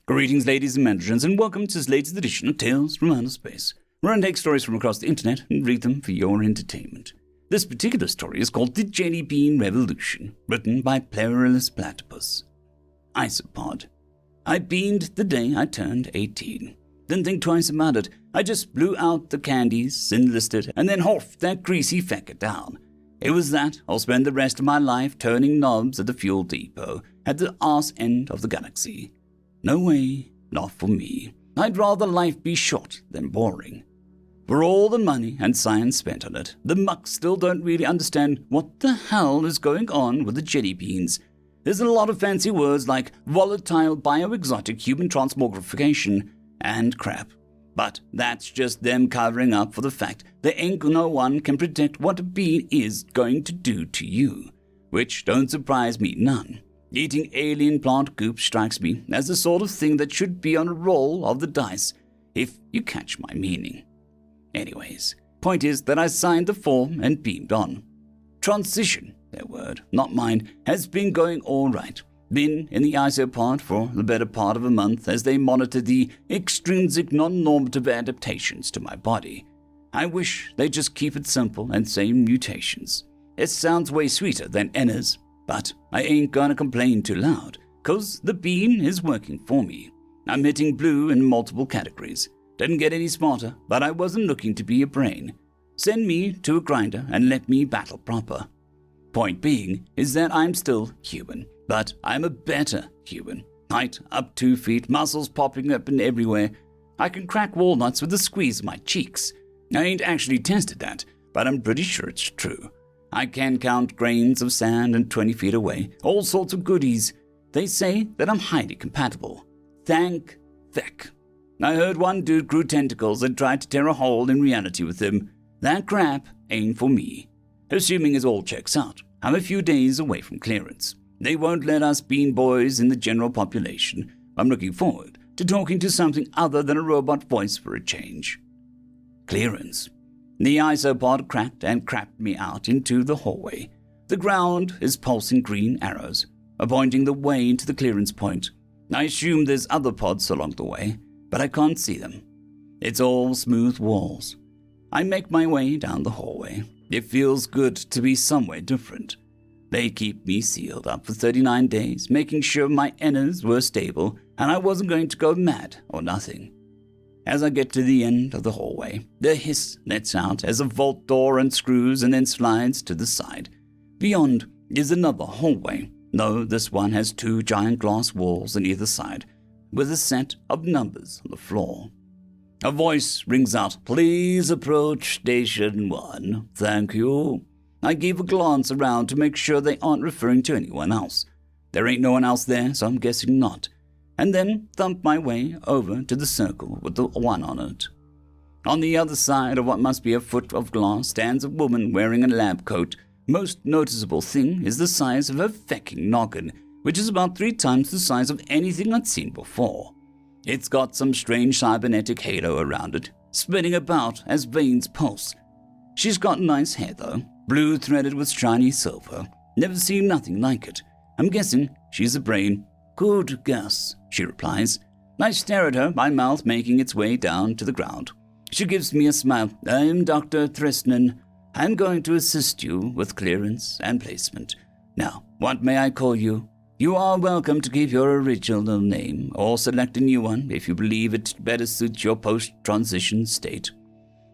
Greetings, ladies and gentlemen, and welcome to this latest edition of Tales from Outer Space, where I take stories from across the internet and read them for your entertainment. This particular story is called The Jellybean Revolution, written by PerilousPlatypus. Isopod. I beamed the day I turned 18. Didn't think twice about it. I just blew out the candies, enlisted, and then horfed that greasy fecker down. It was that I'll spend the rest of my life turning knobs at the fuel depot at the arse end of the galaxy. No way, not for me. I'd rather life be short than boring. For all the money and science spent on it, the mucks still don't really understand what the hell is going on with the jellybeans. There's a lot of fancy words like volatile bioexotic human transmogrification and crap. But that's just them covering up for the fact that ain't no one can predict what a bean is going to do to you. Which don't surprise me none. Eating alien plant goop strikes me as the sort of thing that should be on a roll of the dice, if you catch my meaning. Anyways, point is that I signed the form and beamed on. Transition, their word, not mine, has been going all right. Been in the isopod for the better part of a month as they monitor the extrinsic non-normative adaptations to my body. I wish they'd just keep it simple and say mutations. It sounds way sweeter than Enna's. But I ain't gonna complain too loud, 'cause the bean is working for me. I'm hitting blue in multiple categories. Didn't get any smarter, but I wasn't looking to be a brain. Send me to a grinder and let me battle proper. Point being is that I'm still human, but I'm a better human. Height up 2 feet, muscles popping up in everywhere. I can crack walnuts with a squeeze of my cheeks. I ain't actually tested that, but I'm pretty sure it's true. I can count grains of sand and 20 feet away, all sorts of goodies. They say that I'm highly compatible. Thank Feck. I heard one dude grew tentacles and tried to tear a hole in reality with them. That crap ain't for me. Assuming it all checks out, I'm a few days away from clearance. They won't let us bean boys in the general population. I'm looking forward to talking to something other than a robot voice for a change. Clearance. The isopod cracked and crapped me out into the hallway. The ground is pulsing green arrows, pointing the way into the clearance point. I assume there's other pods along the way, but I can't see them. It's all smooth walls. I make my way down the hallway. It feels good to be somewhere different. They keep me sealed up for 39 days, making sure my innards were stable and I wasn't going to go mad or nothing. As I get to the end of the hallway, the hiss lets out as a vault door unscrews and then slides to the side. Beyond is another hallway, though this one has 2 giant glass walls on either side, with a set of numbers on the floor. A voice rings out, "Please approach Station 1. Thank you." I give a glance around to make sure they aren't referring to anyone else. There ain't no one else there, so I'm guessing not. And then thump my way over to the circle with the 1 on it. On the other side of what must be a foot of glass stands a woman wearing a lab coat. Most noticeable thing is the size of her fecking noggin, which is about 3 times the size of anything I'd seen before. It's got some strange cybernetic halo around it, spinning about as veins pulse. She's got nice hair though, blue threaded with shiny silver. Never seen nothing like it. I'm guessing she's a brain. "Good guess," she replies. I stare at her, my mouth making its way down to the ground. She gives me a smile. "I'm Dr. Threstnan. I'm going to assist you with clearance and placement. Now, what may I call you? You are welcome to keep your original name, or select a new one if you believe it better suits your post-transition state."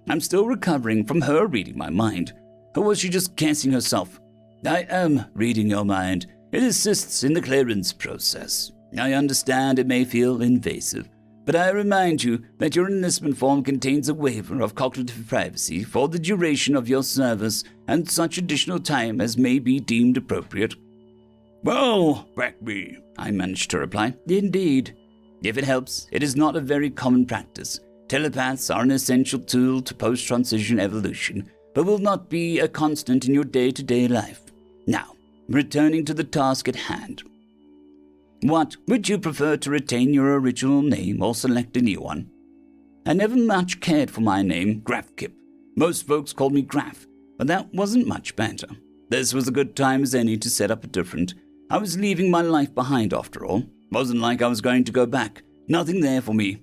I'm still recovering from her reading my mind. Or was she just guessing herself? "I am reading your mind. It assists in the clearance process. I understand it may feel invasive, but I remind you that your enlistment form contains a waiver of cognitive privacy for the duration of your service and such additional time as may be deemed appropriate." "Well, back me," I managed to reply. "Indeed. If it helps, it is not a very common practice. Telepaths are an essential tool to post-transition evolution, but will not be a constant in your day-to-day life. Now, returning to the task at hand. What, would you prefer to retain your original name or select a new one?" I never much cared for my name, Grafkip. Most folks called me Graf, but that wasn't much better. This was a good time as any to set up a different. I was leaving my life behind after all. Wasn't like I was going to go back. Nothing there for me.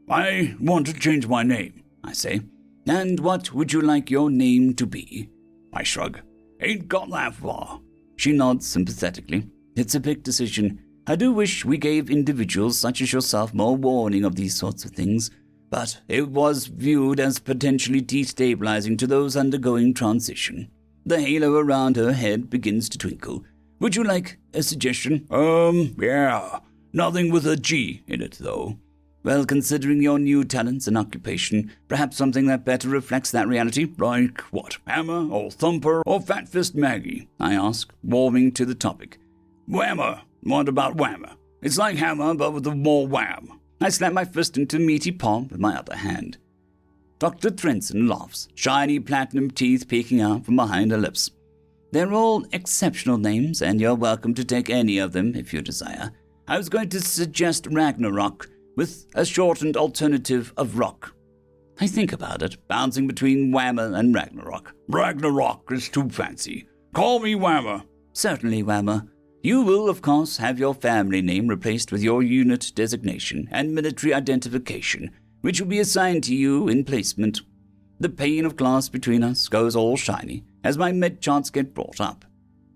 I want to change my name, I say. And what would you like your name to be? I shrug. Ain't got that far. She nods sympathetically. It's a big decision. I do wish we gave individuals such as yourself more warning of these sorts of things, but it was viewed as potentially destabilizing to those undergoing transition. The halo around her head begins to twinkle. Would you like a suggestion? Yeah. Nothing with a G in it, though. Well, considering your new talents and occupation, perhaps something that better reflects that reality? Like what? Hammer or Thumper or Fat Fist Maggie? I ask, warming to the topic. Whammer. What about Whammer? It's like Hammer, but with a more wham. I slap my fist into meaty palm with my other hand. Dr. Threnson laughs, shiny platinum teeth peeking out from behind her lips. They're all exceptional names, and you're welcome to take any of them if you desire. I was going to suggest Ragnarok, with a shortened alternative of Rock. I think about it, bouncing between Whammer and Ragnarok. Ragnarok is too fancy. Call me Whammer. Certainly, Whammer. You will, of course, have your family name replaced with your unit designation and military identification, which will be assigned to you in placement. The pane of glass between us goes all shiny as my med charts get brought up.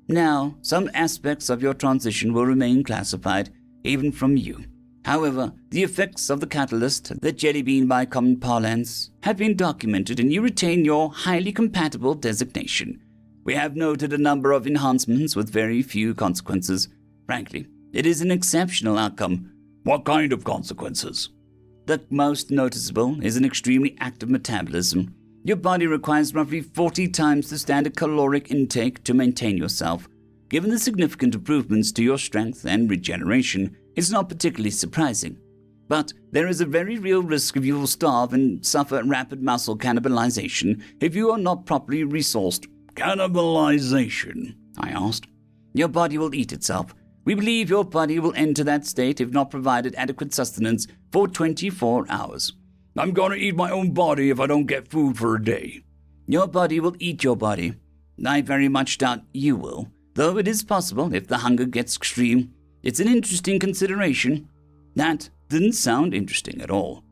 Now, some aspects of your transition will remain classified, even from you. However, the effects of the catalyst, the Jellybean by common parlance, have been documented and you retain your highly compatible designation. We have noted a number of enhancements with very few consequences. Frankly, it is an exceptional outcome. What kind of consequences? The most noticeable is an extremely active metabolism. Your body requires roughly 40 times the standard caloric intake to maintain yourself. Given the significant improvements to your strength and regeneration, it's not particularly surprising. But there is a very real risk of you will starve and suffer rapid muscle cannibalization if you are not properly resourced. Cannibalization? I asked. Your body will eat itself. We believe your body will enter that state if not provided adequate sustenance for 24 hours. I'm going to eat my own body if I don't get food for a day. Your body will eat your body. I very much doubt you will, though it is possible if the hunger gets extreme. It's an interesting consideration. That didn't sound interesting at all.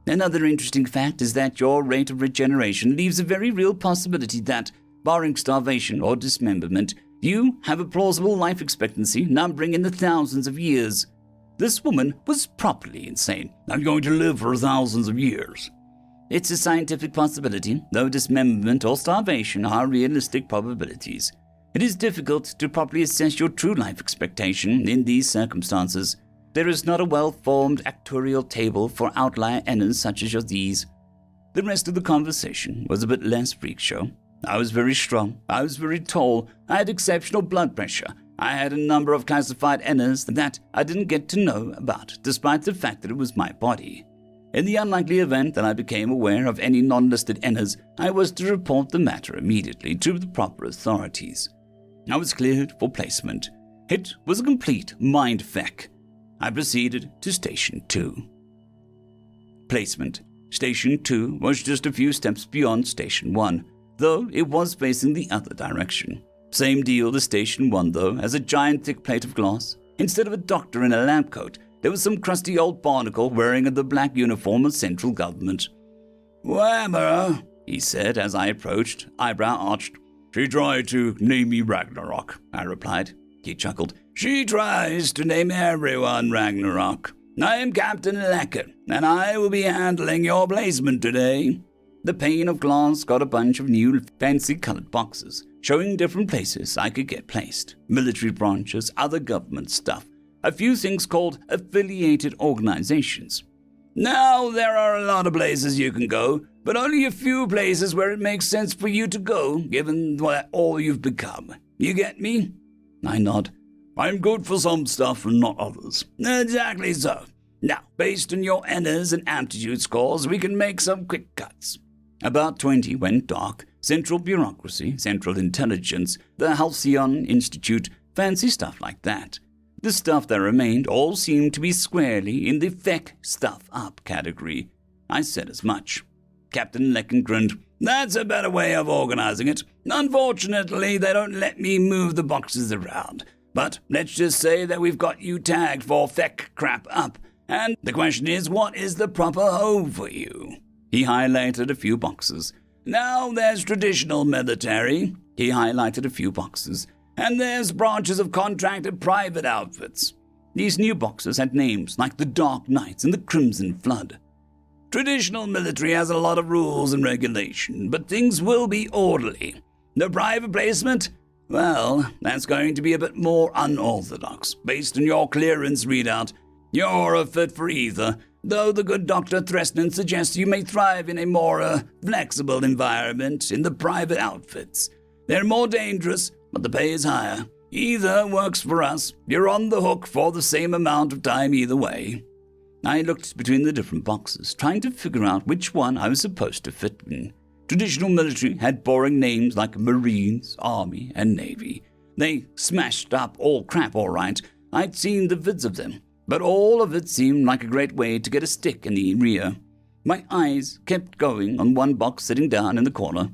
Another interesting fact is that your rate of regeneration leaves a very real possibility that, barring starvation or dismemberment, you have a plausible life expectancy numbering in the thousands of years. This woman was properly insane. I'm going to live for thousands of years. It's a scientific possibility, though dismemberment or starvation are realistic probabilities. It is difficult to properly assess your true life expectation in these circumstances. There is not a well-formed actuarial table for outlier N's such as these. The rest of the conversation was a bit less freak show. I was very strong, I was very tall, I had exceptional blood pressure, I had a number of classified N's that I didn't get to know about, despite the fact that it was my body. In the unlikely event that I became aware of any non-listed N's, I was to report the matter immediately to the proper authorities. I was cleared for placement. It was a complete mind feck. I proceeded to Station 2. Placement. Station 2 was just a few steps beyond Station 1, though it was facing the other direction. Same deal to Station 1, though, as a giant thick plate of glass. Instead of a doctor in a lab coat, there was some crusty old barnacle wearing the black uniform of central government. Whammer, he said as I approached, eyebrow arched. She tried to name me Ragnarok, I replied. He chuckled. She tries to name everyone Ragnarok. I am Captain Lecker, and I will be handling your placement today. The pane of glass got a bunch of new fancy-colored boxes, showing different places I could get placed. Military branches, other government stuff, a few things called affiliated organizations. Now, there are a lot of places you can go, but only a few places where it makes sense for you to go, given all you've become. You get me? I nod. I'm good for some stuff and not others. Exactly so. Now, based on your N's and aptitude scores, we can make some quick cuts. About 20 went dark. Central bureaucracy, central intelligence, the Halcyon Institute, fancy stuff like that. The stuff that remained all seemed to be squarely in the Feck stuff up category. I said as much. Captain Lecken grinned. That's a better way of organizing it. Unfortunately, they don't let me move the boxes around. But let's just say that we've got you tagged for Feck crap up, And the question is, what is the proper home for you? He highlighted a few boxes. Now there's traditional military. He highlighted a few boxes. And there's branches of contracted private outfits. These new boxes had names like the Dark Knights and the Crimson Flood. Traditional military has a lot of rules and regulation, but things will be orderly. The private placement? Well, that's going to be a bit more unorthodox. Based on your clearance readout, you're a fit for either, though the good Dr. Threston suggests you may thrive in a more flexible environment in the private outfits. They're more dangerous, but the pay is higher. Either works for us. You're on the hook for the same amount of time either way. I looked between the different boxes, trying to figure out which one I was supposed to fit in. Traditional military had boring names like Marines, Army, and Navy. They smashed up all crap all right. I'd seen the vids of them, but all of it seemed like a great way to get a stick in the rear. My eyes kept going on one box sitting down in the corner.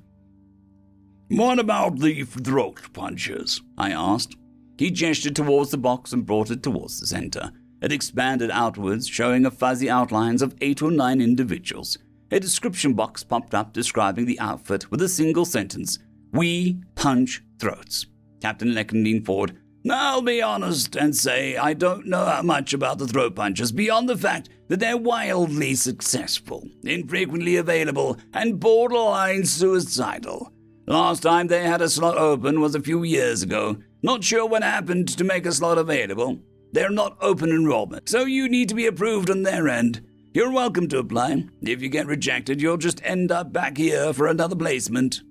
"What about the throat punches?" I asked. He gestured towards the box and brought it towards the center. It expanded outwards, showing a fuzzy outlines of 8 or 9 individuals. A description box popped up describing the outfit with a single sentence: "We punch throats." Captain Lecken leaned forward. "I'll be honest and say I don't know much about the throat punchers beyond the fact that they're wildly successful, infrequently available, and borderline suicidal. Last time they had a slot open was a few years ago. Not sure what happened to make a slot available. They're not open enrollment, so you need to be approved on their end. You're welcome to apply. If you get rejected, you'll just end up back here for another placement."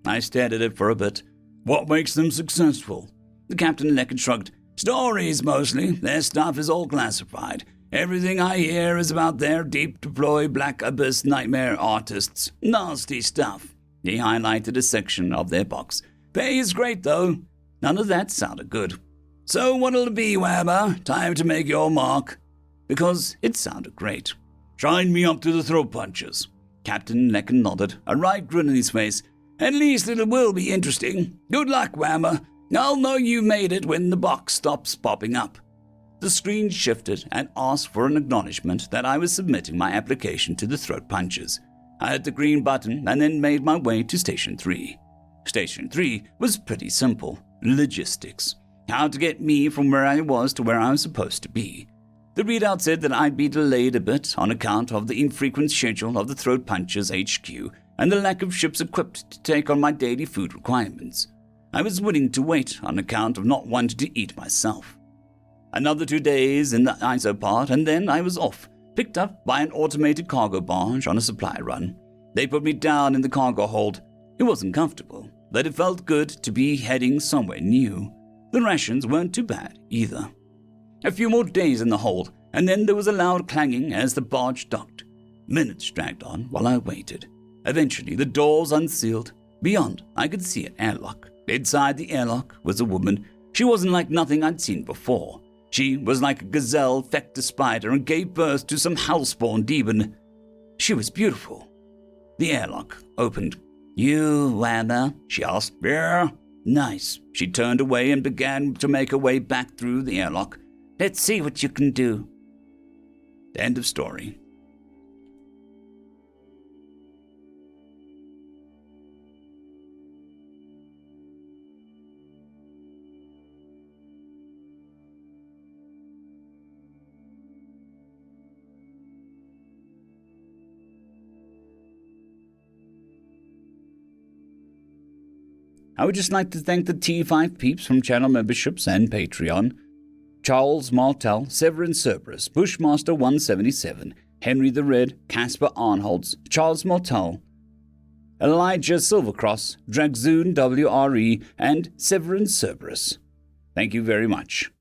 I stared at it for a bit. "What makes them successful?" The Captain Lecken shrugged. "Stories, mostly. Their stuff is all classified. Everything I hear is about their deep deploy Black Abyss nightmare artists. Nasty stuff." He highlighted a section of their box. "Pay is great, though." None of that sounded good. "So what'll it be, Webber? Time to make your mark." Because it sounded great. "Sign me up to the throat punches." Captain Lecken nodded, a wry grin on his face. "At least it will be interesting. Good luck, Whammer. I'll know you made it when the box stops popping up." The screen shifted and asked for an acknowledgement that I was submitting my application to the throat punches. I hit the green button and then made my way to Station 3. Station 3 was pretty simple. Logistics. How to get me from where I was to where I was supposed to be. The readout said that I'd be delayed a bit on account of the infrequent schedule of the Throat Punchers HQ and the lack of ships equipped to take on my daily food requirements. I was willing to wait on account of not wanting to eat myself. Another 2 days in the isopod and then I was off, picked up by an automated cargo barge on a supply run. They put me down in the cargo hold. It wasn't comfortable, but it felt good to be heading somewhere new. The rations weren't too bad either. A few more days in the hold, and then there was a loud clanging as the barge docked. Minutes dragged on while I waited. Eventually, the doors unsealed. Beyond, I could see an airlock. Inside the airlock was a woman. She wasn't like nothing I'd seen before. She was like a gazelle fecked a spider and gave birth to some hellspawn demon. She was beautiful. The airlock opened. "You, Whammer?" she asked. "Yeah." "Nice." She turned away and began to make her way back through the airlock. "Let's see what you can do." End of story. I would just like to thank the T5 peeps from channel memberships and Patreon. Charles Martel, Severin Cerberus, Bushmaster 177, Henry the Red, Casper Arnholtz, Charles Martel, Elijah Silvercross, Dragzoon WRE, and Severin Cerberus. Thank you very much.